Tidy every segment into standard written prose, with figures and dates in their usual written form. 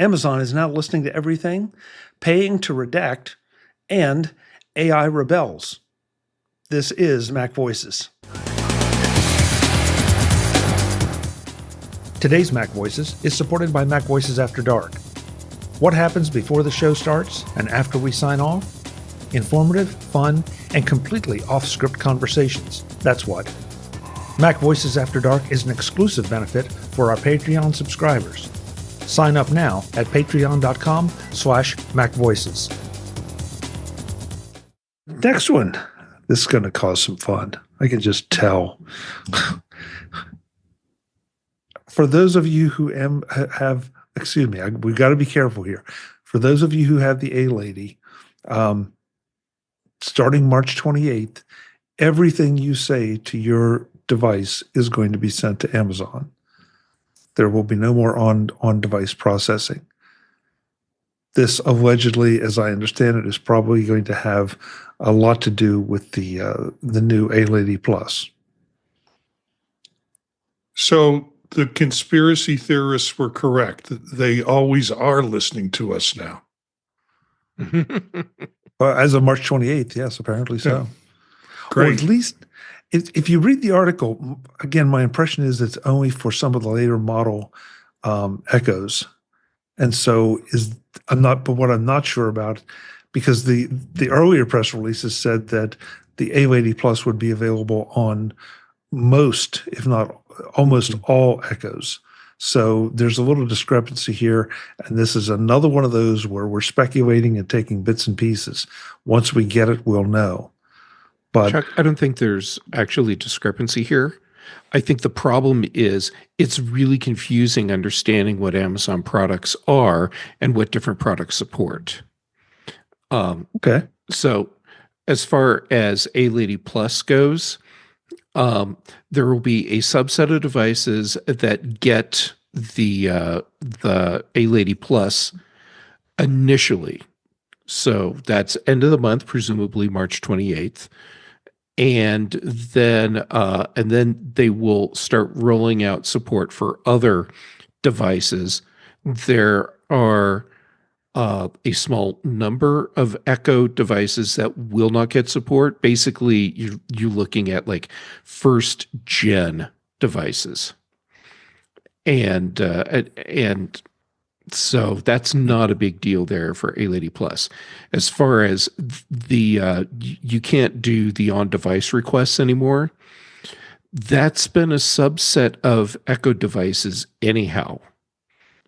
Amazon is now listening to everything, paying to redact, and AI rebels. This is MacVoices. Today's MacVoices is supported by MacVoices After Dark. What happens before the show starts and after we sign off? Informative, fun, and completely off-script conversations. That's what. MacVoices After Dark is an exclusive benefit for our Patreon subscribers. Sign up now at patreon.com/MacVoices. Next one. This is going to cause some fun. I can just tell. For those of you who have, excuse me, we've got to be careful here. For those of you who have the A-Lady, starting March 28th, everything you say to your device is going to be sent to Amazon. There will be no more on-device processing. This allegedly, as I understand it, is probably going to have a lot to do with the new A-Lady Plus. So the conspiracy theorists were correct. They always are listening to us now. As of March 28th, yes, apparently so. Yeah. Great. Or at least, if you read the article, again, my impression is it's only for some of the later model Echoes. And so but what I'm not sure about, because the earlier press releases said that the A-Lady Plus would be available on most, if not almost all Echoes. So there's a little discrepancy here, and this is another one of those where we're speculating and taking bits and pieces. Once we get it, we'll know. But Chuck, I don't think there's actually discrepancy here. I think the problem is it's really confusing understanding what Amazon products are and what different products support. okay. So as far as A-Lady Plus goes, there will be a subset of devices that get the A-Lady Plus initially. So that's end of the month, presumably March 28th. And then they will start rolling out support for other devices. There are a small number of Echo devices that will not get support. Basically, you're looking at like first gen devices, and so that's not a big deal there for A-Lady Plus. As far as you can't do the on-device requests anymore. That's been a subset of Echo devices anyhow.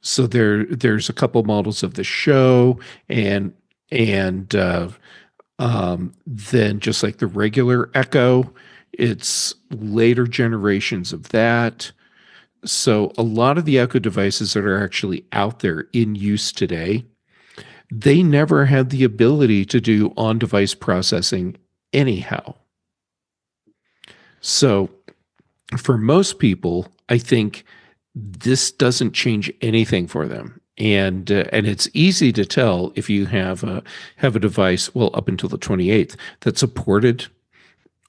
So there's a couple models of the Show and then just like the regular Echo, it's later generations of that. So a lot of the Echo devices that are actually out there in use today, they never had the ability to do on-device processing anyhow. So for most people, I think this doesn't change anything for them. And it's easy to tell if you have a device, well, up until the 28th, that supported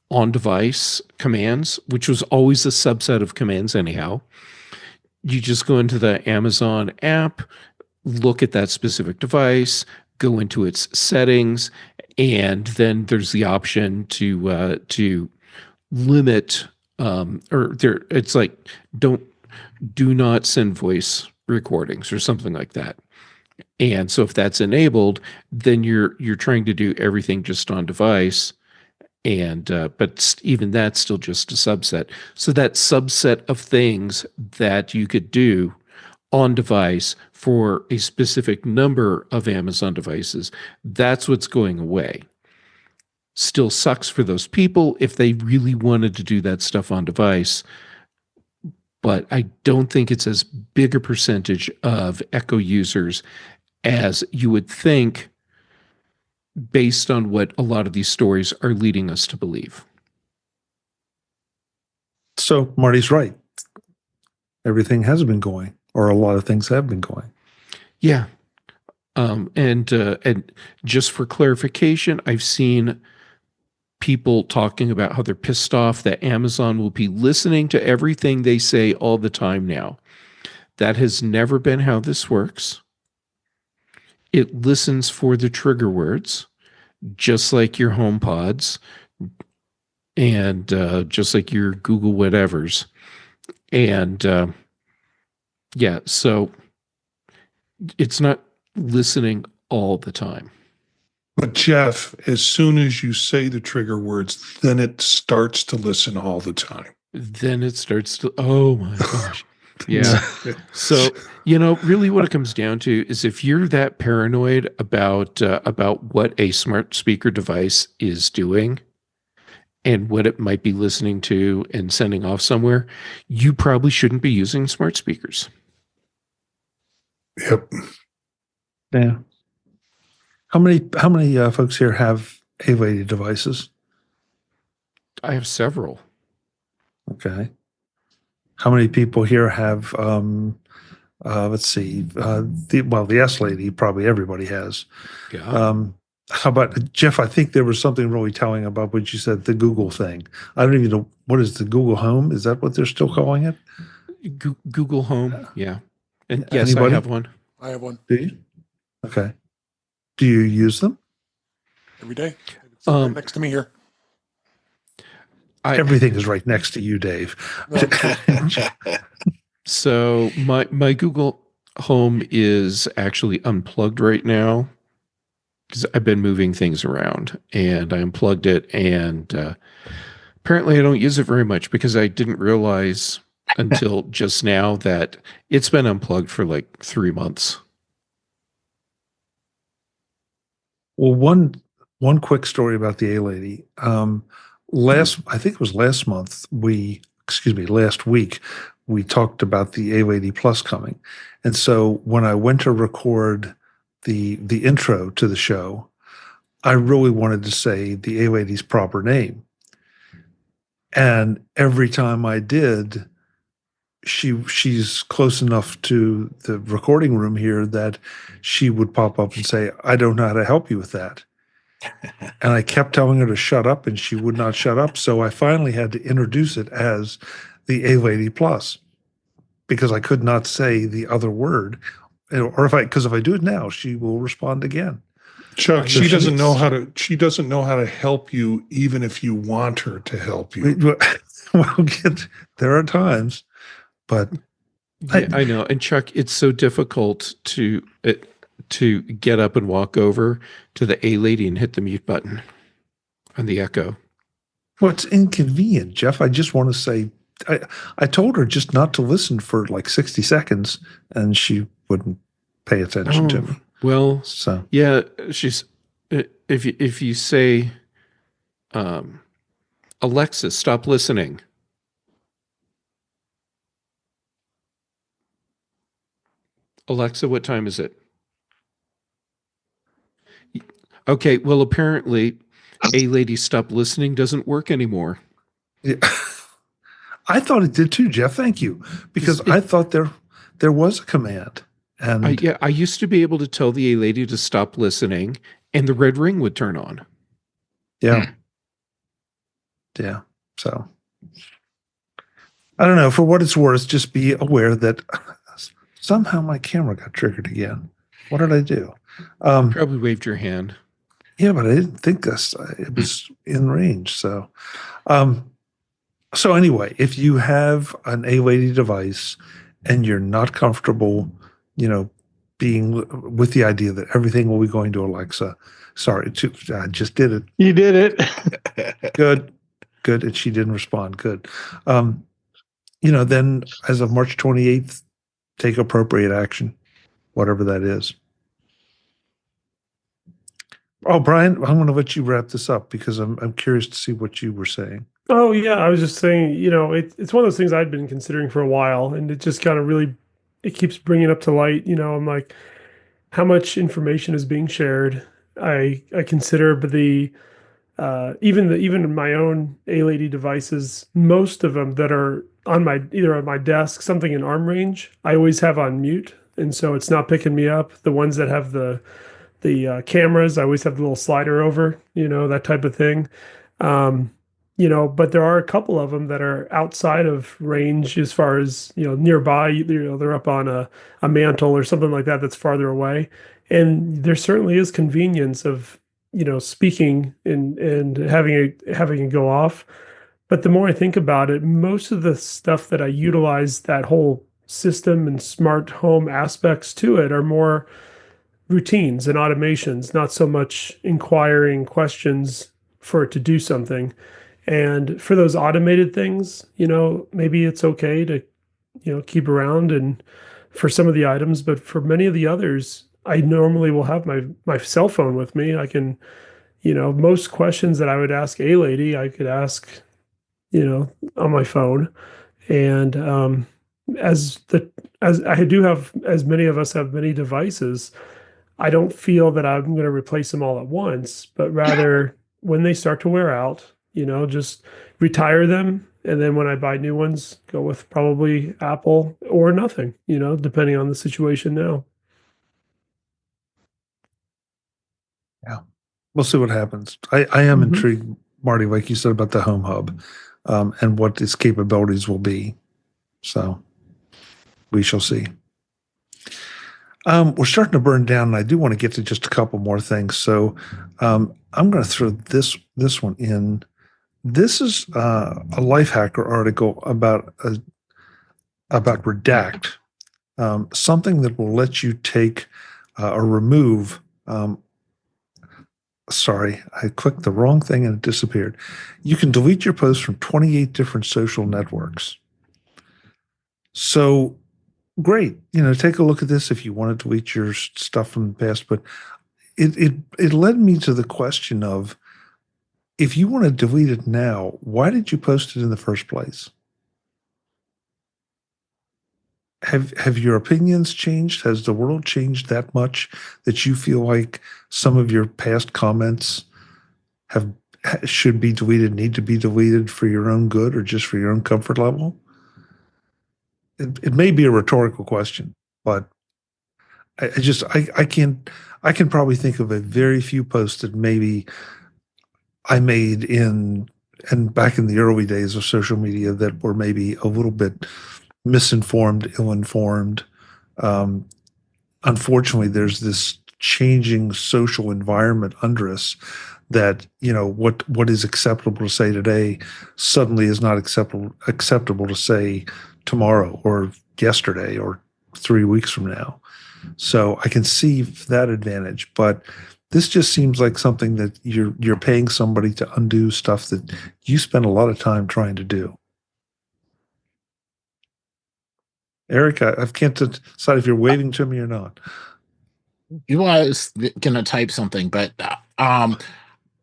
on-device commands, which was always a subset of commands anyhow. You just go into the Amazon app, look at that specific device, go into its settings, and then there's the option to limit it's like do not send voice recordings or something like that. And so if that's enabled, then you're trying to do everything just on device. And but even that's still just a subset. So that subset of things that you could do on device for a specific number of Amazon devices, that's what's going away. Still sucks for those people if they really wanted to do that stuff on device, but I don't think it's as big a percentage of Echo users as you would think, based on what a lot of these stories are leading us to believe. So Marty's right. Everything has been going, or a lot of things have been going. Yeah. And just for clarification, I've seen people talking about how they're pissed off that Amazon will be listening to everything they say all the time now. That has never been how this works. It listens for the trigger words, just like your HomePods and just like your Google whatevers. And yeah, so it's not listening all the time. But Jeff, as soon as you say the trigger words, then it starts to listen all the time. Then it starts to, oh my gosh. Yeah. So, really what it comes down to is if you're that paranoid about what a smart speaker device is doing and what it might be listening to and sending off somewhere, you probably shouldn't be using smart speakers. Yep. Yeah. How many folks here have A-Lady devices? I have several. Okay. How many people here have let's see, the S-Lady, probably everybody has. Yeah. How about Jeff? I think there was something really telling about what you said, the Google thing. I don't even know, what is the Google Home? Is that what they're still calling it? Google Home. Yeah. And yes, Anybody? I have one. I have one Do you? Okay. Do you use them? every day. It's right next to me here. Everything is right next to you, Dave. So my Google Home is actually unplugged right now because I've been moving things around, and I unplugged it, and apparently I don't use it very much because I didn't realize until just now that it's been unplugged for like 3 months. Well, one quick story about the A-Lady. I think it was last week, we talked about the A-Lady Plus coming. And so when I went to record the intro to the show, I really wanted to say the A-Lady's proper name. And every time I did, she's close enough to the recording room here that she would pop up and say, I don't know how to help you with that. And I kept telling her to shut up, and she would not shut up. So I finally had to introduce it as the A-Lady Plus because I could not say the other word. Or because if I do it now, she will respond again. Chuck, she doesn't know how to help you even if you want her to help you. Well, there are times, but yeah, I know. And Chuck, it's so difficult to get up and walk over to the A-Lady and hit the mute button on the Echo. Well, it's inconvenient, Jeff. I just want to say, I told her just not to listen for like 60 seconds, and she wouldn't pay attention to me. Well, so yeah, she's if you say, Alexa, stop listening. Alexa, what time is it? Okay, well, apparently, A-Lady stop listening doesn't work anymore. yeah. I thought it did too, Jeff. Thank you, because I thought there was a command. And I used to be able to tell the A-Lady to stop listening, and the red ring would turn on. yeah, yeah. So I don't know. For what it's worth, just be aware that somehow my camera got triggered again. What did I do? Probably waved your hand. Yeah, but I didn't think it was in range. So, so anyway, if you have an A-Lady device and you're not comfortable, being with the idea that everything will be going to Alexa, sorry, I just did it. You did it. Good. And she didn't respond. Good. Then as of March 28th, take appropriate action, whatever that is. Oh, Brian, I'm going to let you wrap this up because I'm curious to see what you were saying. Oh yeah, I was just saying, it's one of those things I'd been considering for a while, and it just kind of really, it keeps bringing up to light. I'm like, how much information is being shared? I consider the even my own A-Lady devices, most of them that are either on my desk, something in arm range, I always have on mute, and so it's not picking me up. The ones that have the cameras, I always have the little slider over, that type of thing. but there are a couple of them that are outside of range as far as, nearby, they're up on a mantle or something like that that's farther away. And there certainly is convenience of, speaking and having it go off. But the more I think about it, most of the stuff that I utilize that whole system and smart home aspects to it are more routines and automations, not so much inquiring questions for it to do something. And for those automated things, maybe it's okay to, keep around and for some of the items, but for many of the others, I normally will have my cell phone with me. I can, most questions that I would ask a lady, I could ask, on my phone. And as the as I do have, as many of us have many devices, I don't feel that I'm going to replace them all at once, but rather when they start to wear out, just retire them. And then when I buy new ones, go with probably Apple or nothing, depending on the situation now. Yeah. We'll see what happens. I am Mhm. intrigued, Marty, like you said, about the home hub, and what its capabilities will be. So we shall see. We're starting to burn down, and I do want to get to just a couple more things. So I'm going to throw this one in. This is a life hacker article about Redact, something that will let you take or remove. Sorry, I clicked the wrong thing and it disappeared. You can delete your posts from 28 different social networks. So great, take a look at this if you want to delete your stuff from the past. But it led me to the question of, if you want to delete it now, why did you post it in the first place? Have your opinions changed? Has the world changed that much that you feel like some of your past comments should be deleted, need to be deleted for your own good or just for your own comfort level? It may be a rhetorical question, but I can probably think of a very few posts that maybe I made and back in the early days of social media that were maybe a little bit misinformed, ill-informed. Unfortunately, there's this changing social environment under us that, what is acceptable to say today suddenly is not acceptable to say tomorrow or yesterday or 3 weeks from now. So I can see that advantage, but this just seems like something that you're paying somebody to undo stuff that you spend a lot of time trying to do. Eric, I can't decide if you're waving to me or not. I was going to type something, but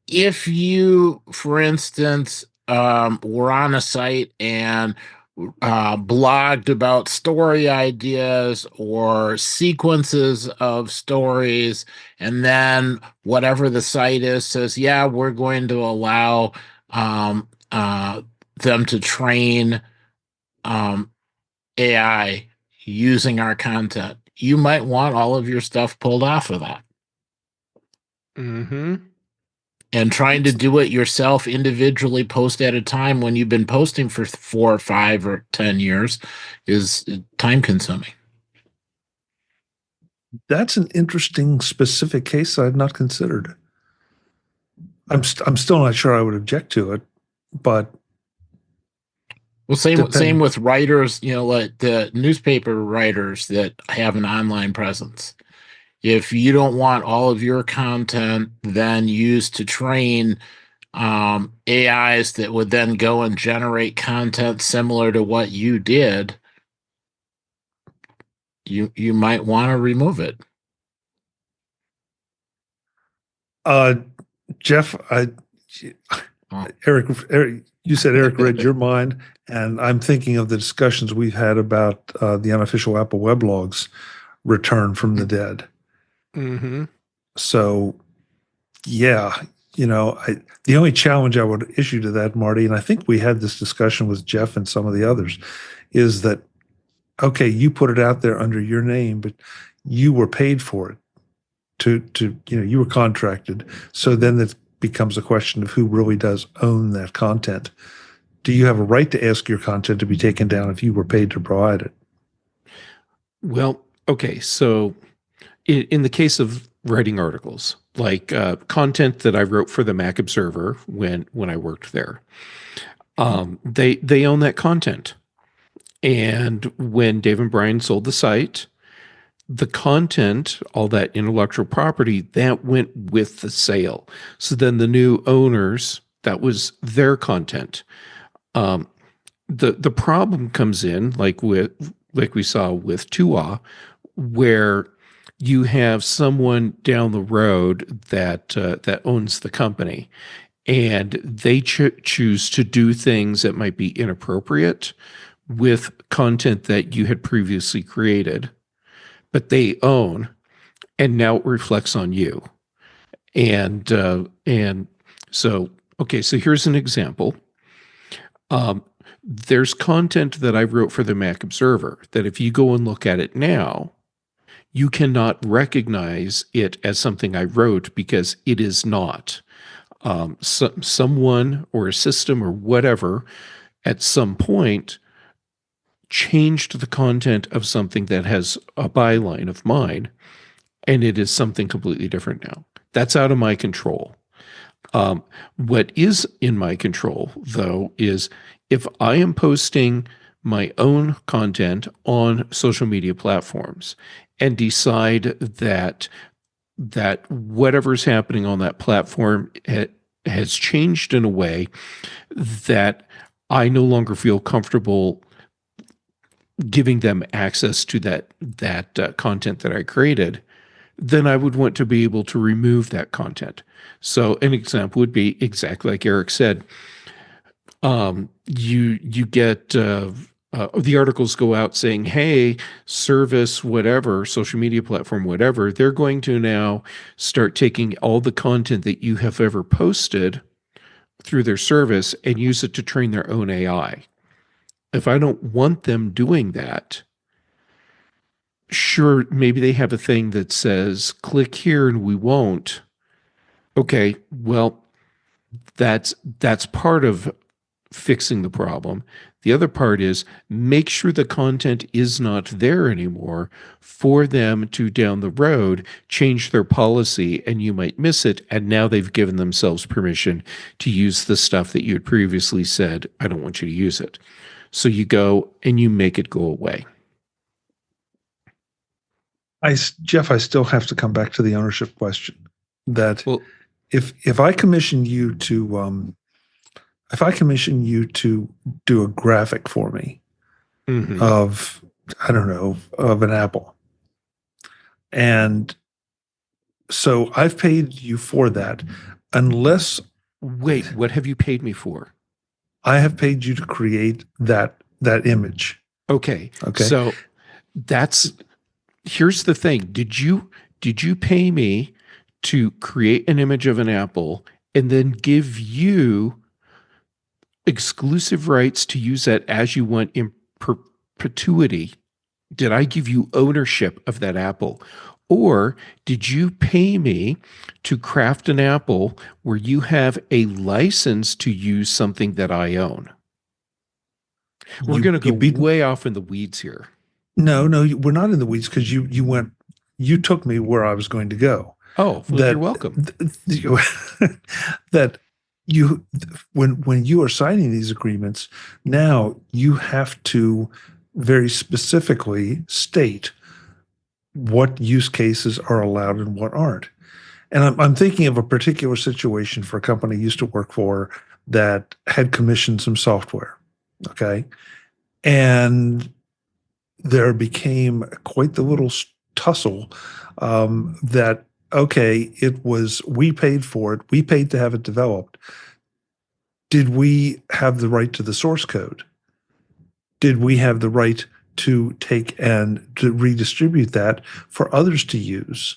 if you, for instance, were on a site and blogged about story ideas or sequences of stories, and then whatever the site is says, yeah, we're going to allow them to train AI using our content, you might want all of your stuff pulled off of that. Mm-hmm. And trying to do it yourself individually, post at a time when you've been posting for 4 or 5 or 10 years is time consuming. That's an interesting specific case I had not considered. I'm still not sure I would object to it, but well, same with writers, like the newspaper writers that have an online presence. If you don't want all of your content then used to train AIs that would then go and generate content similar to what you did, you might want to remove it. Jeff, Eric, you said Eric read your mind, and I'm thinking of the discussions we've had about the unofficial Apple weblogs return from the dead. Mm-hmm. So, yeah, the only challenge I would issue to that, Marty, and I think we had this discussion with Jeff and some of the others, is that, okay, you put it out there under your name, but you were paid for it. You were contracted. So then becomes a question of who really does own that content. Do you have a right to ask your content to be taken down if you were paid to provide it? Well, okay. So in the case of writing articles, like content that I wrote for the Mac Observer when I worked there, they own that content. And when Dave and Brian sold the site, the content, all that intellectual property, that went with the sale. So then the new owners, that was their content. The problem comes in, like we saw with Tua, where you have someone down the road that owns the company, and they choose to do things that might be inappropriate with content that you had previously created, but they own, and now it reflects on you. And so, okay, so here's an example. There's content that I wrote for the Mac Observer that if you go and look at it now, you cannot recognize it as something I wrote because it is not. Someone or a system or whatever at some point changed the content of something that has a byline of mine, and it is something completely different now. That's out of my control. What is in my control, though, is if I am posting my own content on social media platforms and decide that whatever's happening on that platform has changed in a way that I no longer feel comfortable giving them access to that content that I created, then I would want to be able to remove that content. So an example would be exactly like Eric said. You get the articles go out saying, hey, service, whatever, social media platform, whatever, they're going to now start taking all the content that you have ever posted through their service and use it to train their own AI. If I don't want them doing that, sure, maybe they have a thing that says, click here and we won't. Okay, well, that's part of fixing the problem. The other part is make sure the content is not there anymore for them to down the road change their policy and you might miss it. And now they've given themselves permission to use the stuff that you had previously said, I don't want you to use it. So you go and you make it go away. Jeff, I still have to come back to the ownership question. That if I commission you to do a graphic for me of, I don't know, of an apple, and so I've paid you for that, unless wait, what have you paid me for? I have paid you to create that image. Okay. So here's the thing. Did you pay me to create an image of an apple and then give you exclusive rights to use that as you want in perpetuity? Did I give you ownership of that apple? Or did you pay me to craft an apple where you have a license to use something that I own? We're going to go way off in the weeds here. No, we're not in the weeds because you took me where I was going to go. Oh, well, you're welcome. That you, when you are signing these agreements, now you have to very specifically state what use cases are allowed and what aren't. And I'm thinking of a particular situation for a company I used to work for that had commissioned some software. Okay. And there became quite the little tussle that, okay, we paid for it. We paid to have it developed. Did we have the right to the source code? Did we have the right to take and to redistribute that for others to use?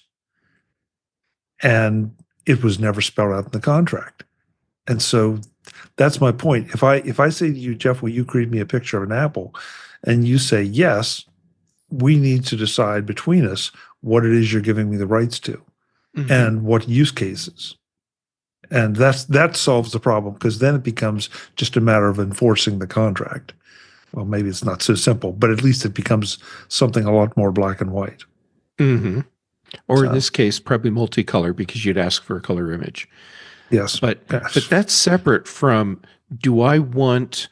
And it was never spelled out in the contract. And so that's my point. If I say to you, Jeff, will you create me a picture of an apple? And you say, yes, we need to decide between us what it is you're giving me the rights to and what use cases. And that solves the problem, because then it becomes just a matter of enforcing the contract. Well, maybe it's not so simple, but at least it becomes something a lot more black and white. Mm-hmm. Or in So, this case, probably multicolor, because you'd ask for a color image. yes. But Yes. that's separate from, do I want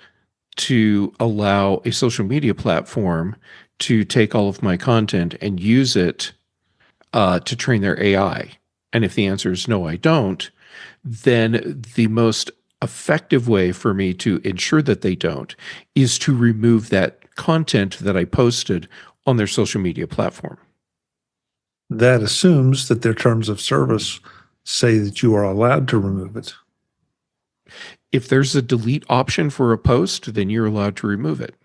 to allow a social media platform to take all of my content and use it to train their AI? And if the answer is no, I don't, then the most effective way for me to ensure that they don't is to remove that content that I posted on their social media platform. That assumes that their terms of service say that you are allowed to remove it. If there's a delete option for a post, then you're allowed to remove it.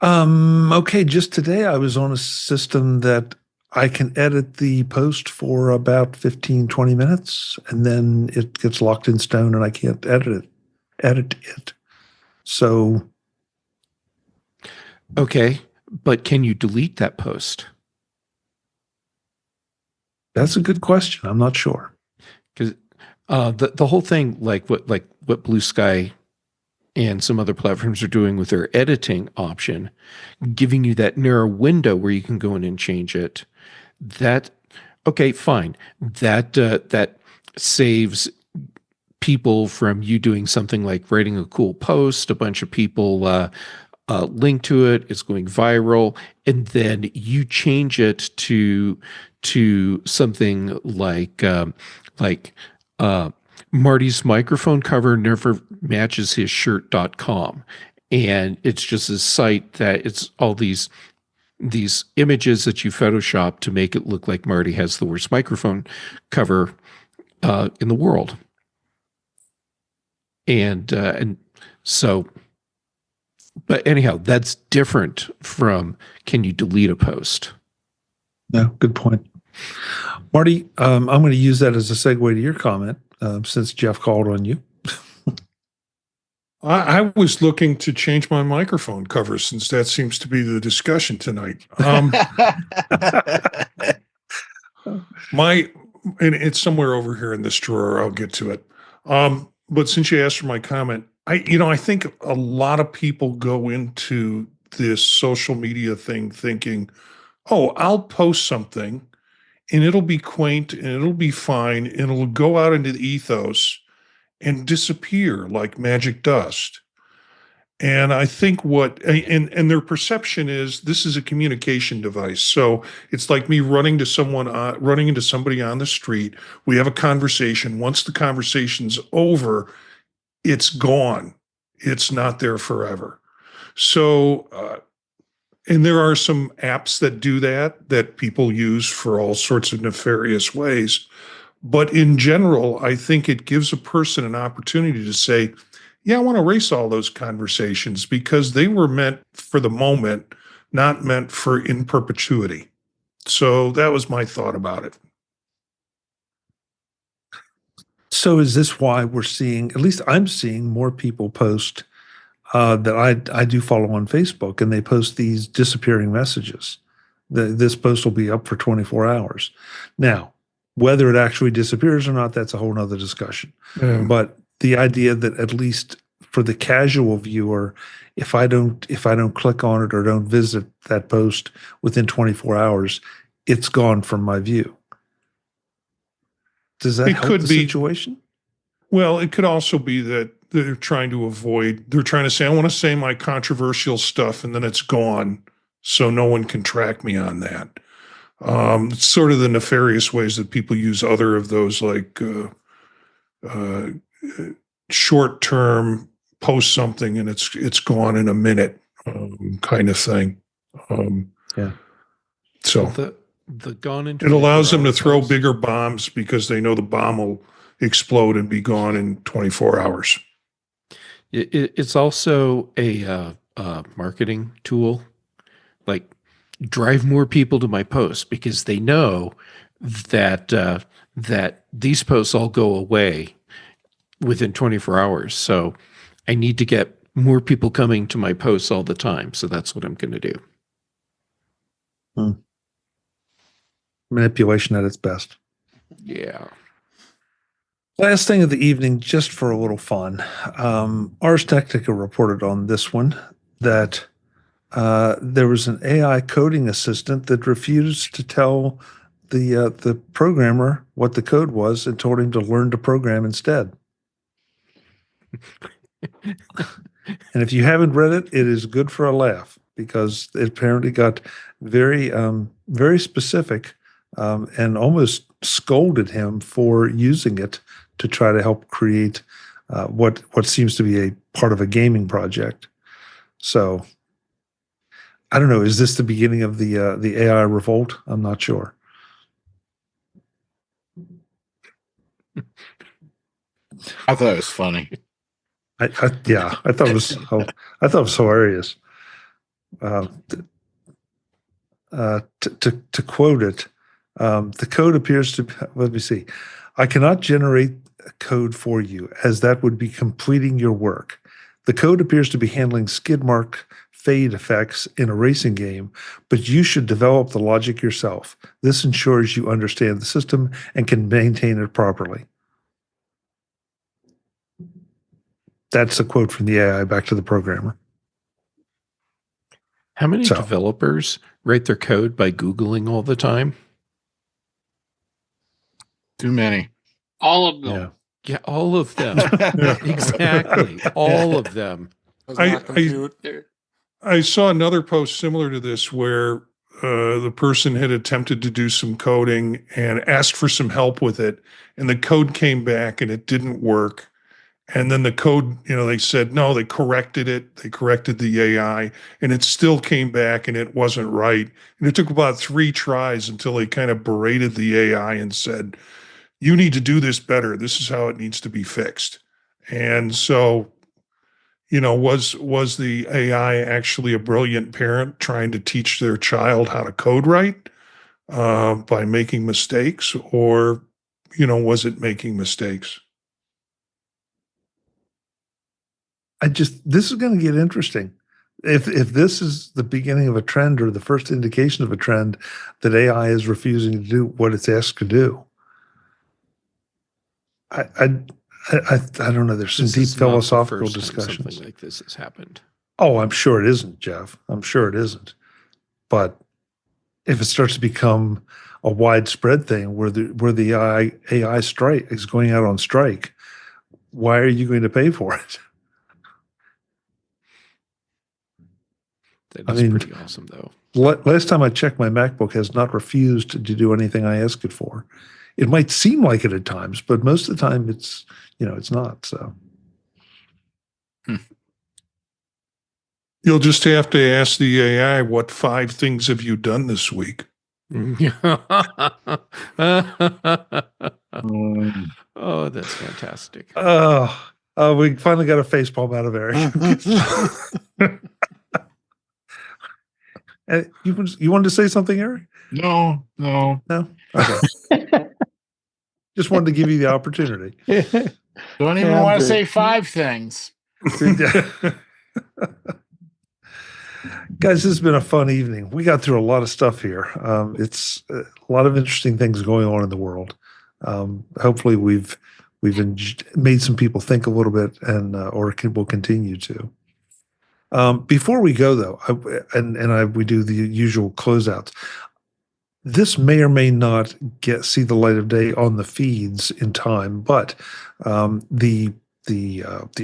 Okay, just today I was on a system that I can edit the post for about 15, 20 minutes, and then it gets locked in stone and I can't edit it. So, Okay, but can you delete that post? that's a good question. I'm not sure. Because the whole thing, like what Blue Sky and some other platforms are doing with their editing option, giving you that narrow window where you can go in and change it. That, okay, fine. That saves people from you doing something like writing a cool post, a bunch of people link to it, it's going viral, and then you change it to something like Marty's microphone cover never matches his shirt.com. And it's just a site that it's all these images that you Photoshop to make it look like Marty has the worst microphone cover in the world. And so, but anyhow, that's different from, can you delete a post? No, good point. Marty, I'm going to use that as a segue to your comment, since Jeff called on you. I was looking to change my microphone cover, since that seems to be the discussion tonight. And it's somewhere over here in this drawer. I'll get to it. But since you asked for my comment, I think a lot of people go into this social media thing thinking, oh, I'll post something and it'll be quaint and it'll be fine and it'll go out into the ethos and disappear like magic dust. And I think and their perception is this is a communication device. So it's like me running into somebody on the street. We have a conversation. Once the conversation's over, it's gone. It's not there forever. So, and there are some apps that do that people use for all sorts of nefarious ways. But in general, I think it gives a person an opportunity to say, yeah, I want to erase all those conversations because they were meant for the moment, not meant for in perpetuity. So that was my thought about it. So is this why we're seeing, at least I'm seeing, more people post that I do follow on Facebook, and they post these disappearing messages. This post will be up for 24 hours. Now, whether it actually disappears or not, that's a whole nother discussion. But the idea that at least for the casual viewer, if I don't click on it or don't visit that post within 24 hours, it's gone from my view. Does that help the situation? Well, it could also be that they're trying to say, I want to say my controversial stuff, and then it's gone, so no one can track me on that. It's sort of the nefarious ways that people use other of those, like short-term post something and it's gone in a minute kind of thing. Yeah. So the gone into it allows them to throw bigger bombs because they know the bomb will explode and be gone in 24 hours. It's also a marketing tool. Like, drive more people to my posts because they know that that these posts all go away within 24 hours. So I need to get more people coming to my posts all the time. So that's what I'm going to do. Manipulation at its best. Yeah. Last thing of the evening, just for a little fun. Ars Technica reported on this one that there was an AI coding assistant that refused to tell the programmer what the code was and told him to learn to program instead. And if you haven't read it, it is good for a laugh because it apparently got very specific and almost scolded him for using it to try to help create what seems to be a part of a gaming project. So I don't know. Is this the beginning of the AI revolt? I'm not sure. I thought it was funny. I thought it was hilarious. To quote it, the code appears to. Let me see. I cannot generate code for you, as that would be completing your work. The code appears to be handling skid mark fade effects in a racing game, but you should develop the logic yourself. This ensures you understand the system and can maintain it properly. That's a quote from the AI back to the programmer. How many developers write their code by Googling all the time? Too many. All of them. Yeah, all of them. Exactly. All of them. I saw another post similar to this where the person had attempted to do some coding and asked for some help with it, and the code came back and it didn't work. And then the code, they said, no, they corrected it. They corrected the AI, and it still came back and it wasn't right. And it took about 3 tries until they kind of berated the AI and said, you need to do this better. This is how it needs to be fixed. And so, was the AI actually a brilliant parent trying to teach their child how to code right by making mistakes, or, was it making mistakes? This is going to get interesting. If this is the beginning of a trend or the first indication of a trend that AI is refusing to do what it's asked to do, I don't know. There's some deep philosophical discussions. Something like this has happened. Oh, I'm sure it isn't, Jeff. I'm sure it isn't. But if it starts to become a widespread thing where the AI strike is going out on strike, why are you going to pay for it? That is pretty awesome, though. Last time I checked, my MacBook has not refused to do anything I ask it for. It might seem like it at times, but most of the time it's not. So you'll just have to ask the AI, what 5 things have you done this week? Oh, that's fantastic. We finally got a facepalm out of Eric. You wanted to say something, Eric? No. Okay. Just wanted to give you the opportunity. Don't even want to say 5 things. Guys, this has been a fun evening. We got through a lot of stuff here. It's a lot of interesting things going on in the world. Hopefully, we've made some people think a little bit, and will continue to. Before we go, though, we do the usual closeouts. This may or may not see the light of day on the feeds in time, but the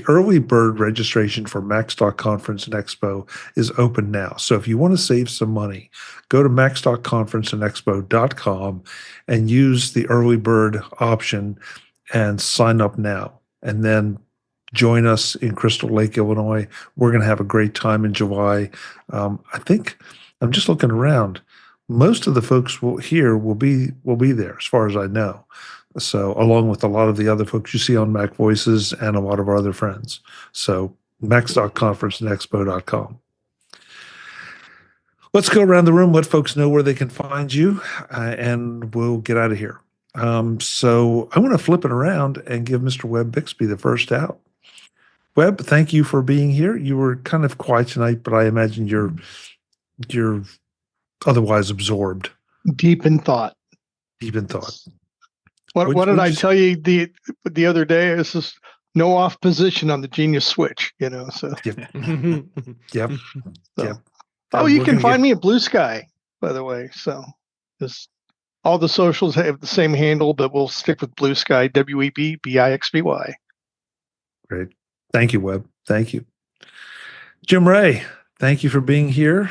early bird registration for Mac Conference and Expo is open now. So if you want to save some money, go to mac.conferenceandexpo.com and use the early bird option and sign up now. And then join us in Crystal Lake, Illinois. We're going to have a great time in July. I think I'm just looking around. Most of the folks will be there, as far as I know. So, along with a lot of the other folks you see on MacVoices and a lot of our other friends. So, mac.conferenceandexpo.com. Let's go around the room, let folks know where they can find you, and we'll get out of here. So, I want to flip it around and give Mr. Webb Bixby the first out. Webb, thank you for being here. You were kind of quiet tonight, but I imagine you're otherwise absorbed. Deep in thought. What did I tell you the other day? This is no off position on the Genius Switch, so. Yep. So. Yep. Oh, you can find me at Blue Sky, by the way. So just all the socials have the same handle, but we'll stick with Blue Sky, WEBBIXBY. Great. Thank you, Webb. Thank you. Jim Ray, thank you for being here.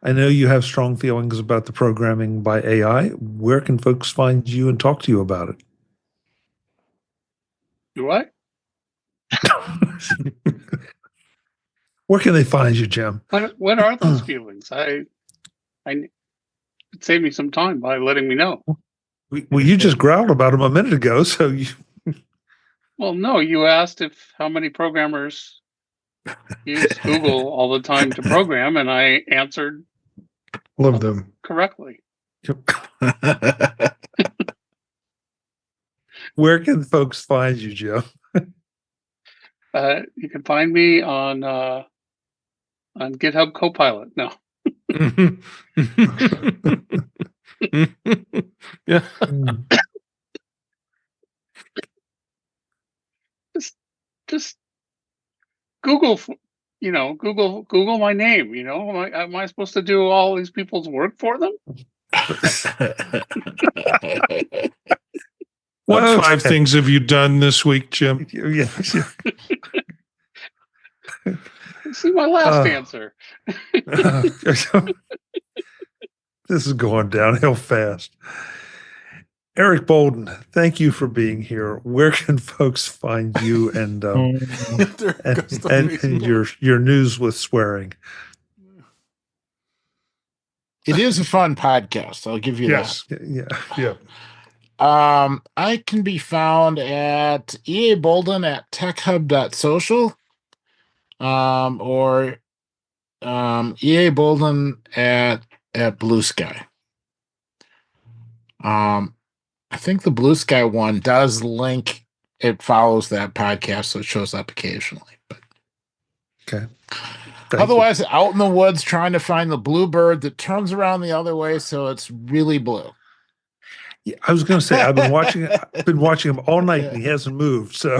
I know you have strong feelings about the programming by AI. Where can folks find you and talk to you about it? Do I? Where can they find you, Jim? What are those feelings? I it saved me some time by letting me know. Well, you just growled about them a minute ago, so you. Well, no, you asked how many programmers use Google all the time to program, and I answered Love them correctly. Where can folks find you, Jim? You can find me on GitHub Copilot. No. Yeah. Just Google, Google my name. Am I supposed to do all these people's work for them? What 5 things have you done this week, Jim? Yeah. See my last answer. This is going downhill fast. Eric Bolden, thank you for being here. Where can folks find you and your news with swearing? It is a fun podcast. I'll give you that. Yeah. I can be found at EA Bolden at techhub.social, or EA Bolden at Blue Sky. I think the Blue Sky one does link. It follows that podcast, so it shows up occasionally. But okay. Otherwise, out in the woods trying to find the bluebird that turns around the other way, so it's really blue. Yeah, I was going to say I've been watching him all night, and he hasn't moved. So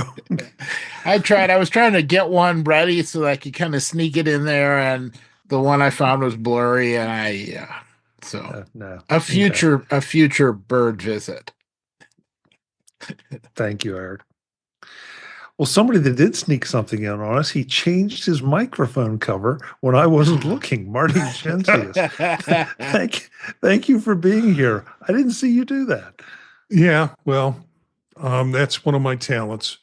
I was trying to get one ready so that I could kind of sneak it in there, and the one I found was blurry, and a future bird visit. Thank you, Eric. Well, somebody that did sneak something in on us, he changed his microphone cover when I wasn't looking. Marty Gensius. Thank you for being here. I didn't see you do that. Yeah, well, that's one of my talents.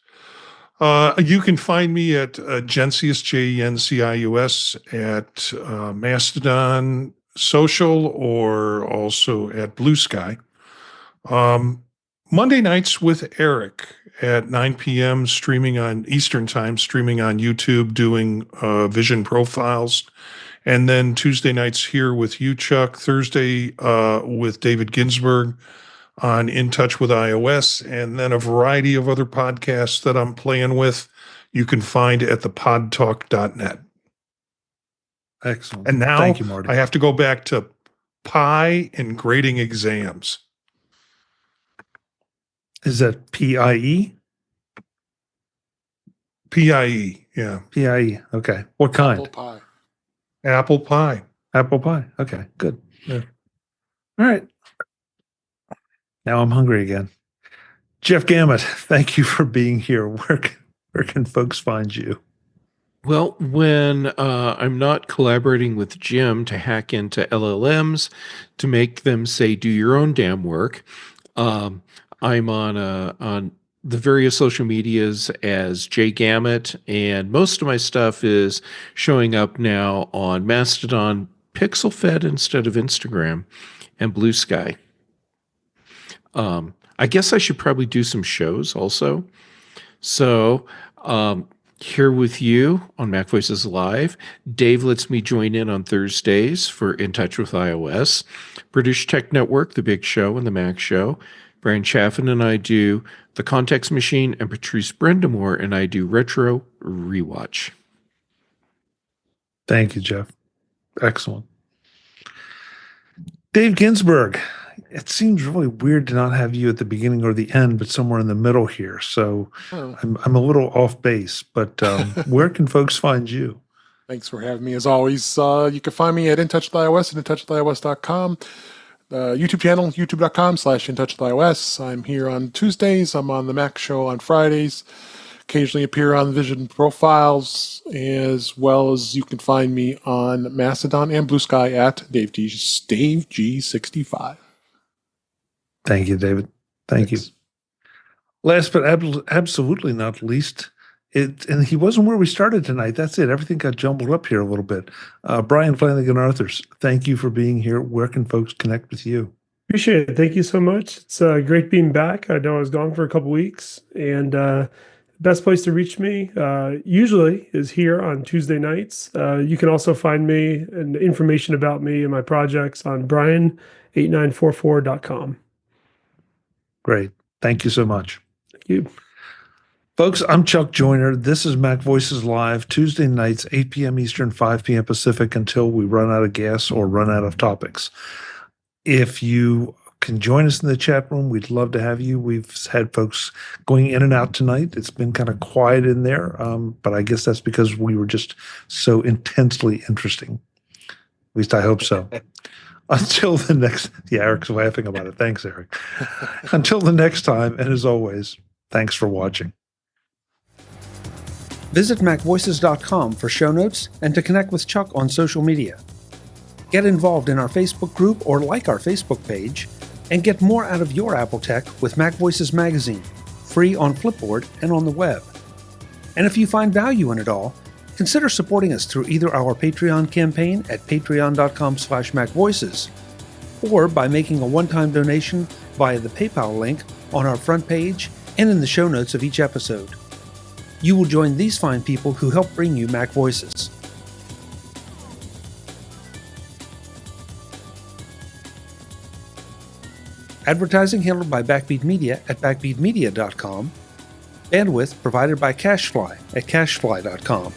You can find me at Gensius, Jencius, at Mastodon Social, or also at Blue Sky. Monday nights with Eric at 9 p.m. streaming on Eastern Time, streaming on YouTube, doing vision profiles. And then Tuesday nights here with you, Chuck. Thursday with David Ginsburg on In Touch with iOS. And then a variety of other podcasts that I'm playing with you can find at thepodtalk.net. Excellent. And now thank you, Marty. I have to go back to Pi and grading exams. Is that PIE? PIE, yeah. PIE. Okay. What kind? Apple pie. Apple pie. Apple pie. Okay, good. Yeah. All right. Now I'm hungry again. Jeff Gamet, thank you for being here. Where can folks find you? Well, when I'm not collaborating with Jim to hack into LLMs to make them say, do your own damn work, I'm on the various social medias as Jay Gamet, and most of my stuff is showing up now on Mastodon, Pixel Fed instead of Instagram, and Blue Sky. I guess I should probably do some shows also. So here with you on MacVoices Live, Dave lets me join in on Thursdays for In Touch with iOS, British Tech Network, The Big Show and The Mac Show. Brian Chaffin and I do The Context Machine, and Patrice Brendamore and I do Retro Rewatch. Thank you, Jeff. Excellent. Dave Ginsburg, it seems really weird to not have you at the beginning or the end, but somewhere in the middle here. So Oh, I'm a little off base, but where can folks find you? thanks for having me. As always, you can find me at InTouchWithIOS at InTouchWithIOS.com. YouTube channel, youtube.com/InTouchWithIOS. I'm here on Tuesdays. I'm on the Mac Show on Fridays. Occasionally appear on Vision Profiles, as well as you can find me on Mastodon and Blue Sky at DaveG65. Thank you, David. Thank you. Last but absolutely not least, and he wasn't where we started tonight. That's it. Everything got jumbled up here a little bit. Brian Flanagan Arthurs, thank you for being here. Where can folks connect with you? Appreciate it. Thank you so much. It's great being back. I know I was gone for a couple weeks, and best place to reach me usually is here on Tuesday nights. You can also find me and information about me and my projects on brian8944.com. Great. Thank you so much. Thank you. Folks, I'm Chuck Joyner. This is Mac Voices Live, Tuesday nights, 8 p.m. Eastern, 5 p.m. Pacific, until we run out of gas or run out of topics. If you can join us in the chat room, we'd love to have you. We've had folks going in and out tonight. It's been kind of quiet in there, but I guess that's because we were just so intensely interesting. At least I hope so. Until the next, Eric's laughing about it. Thanks, Eric. Until the next time, and as always, thanks for watching. Visit MacVoices.com for show notes and to connect with Chuck on social media. Get involved in our Facebook group or like our Facebook page, and get more out of your Apple tech with MacVoices Magazine, free on Flipboard and on the web. And if you find value in it all, consider supporting us through either our Patreon campaign at patreon.com/MacVoices or by making a one-time donation via the PayPal link on our front page and in the show notes of each episode. You will join these fine people who help bring you Mac Voices. Advertising handled by Backbeat Media at backbeatmedia.com. Bandwidth provided by CacheFly at cachefly.com.